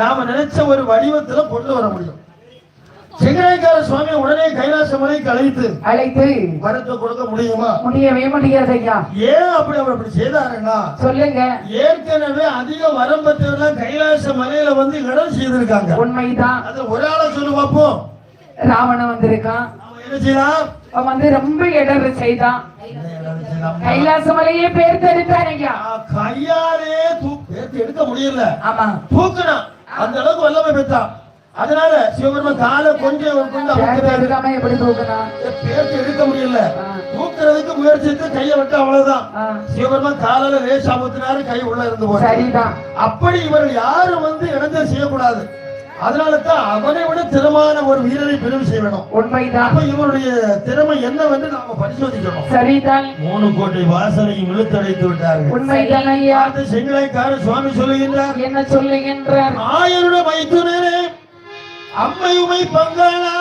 நாம நினைச்ச ஒரு வடிவத்துல கொண்டு வர முடியும். செங்கரைக்கார சுவாமி உடனே கைலாச மலைக்கு அழைத்து வரத்தை கொடுக்க முடியுமா? முடியவே முடியாது ஐயா. ஏன் அப்படி அவர் அப்படி செய்தாருன்னா சொல்லுங்க. ஏற்கனவே அதிக வரம் பெற்றவர்கள் கைலாச மலையில வந்து இடம் செய்திருக்காங்க. உண்மைதான். அது ஒரு ஆளை சொல்லு பார்ப்போம். ராவணன் வந்திருக்கான். என்ன செய்யலாம்? அவன் வந்து ரொம்ப இடர் செய்தான். கைலாச மலையே பேர் தெரிவித்தான் ஐயா. கையாலே பேர்த்து எடுக்க முடியல. ஆமா, தூக்குனா அந்த அளவுக்கு வல்லமை பெற்றான். அதனால சிவபெருமான் காலை கொஞ்சம் எப்படி தூக்குனா பேர்த்து எடுக்க முடியல. தூக்குறதுக்கு முயற்சித்து கையை விட்டு அவ்வளவுதான். சிவபெருமான் காலால லேசா ஊத்தினாரு, கை உள்ள இருந்து போய். சரிதான். அப்படி இவர்கள் யாரும் வந்து இடத்தை செய்யக்கூடாது. அதனாலதான் அவனை விட திறமான ஒரு வீரரை பெரும் செய்யணும். உண்மைதான். அப்ப இவருடைய திறமை என்னவென்று நாம பரிசோதிக்கணும். சரிதான். 3 கோட்டை வாசலையும் இழுத்தடைத்து விட்டார்கள். உண்மைதான் ஐயா. செங்கலைக்கார சுவாமி சொல்லுகின்றார். என்ன சொல்லுகின்றார்? ஆயருடைய மைத்துனரே அம்மையுமை பங்காளா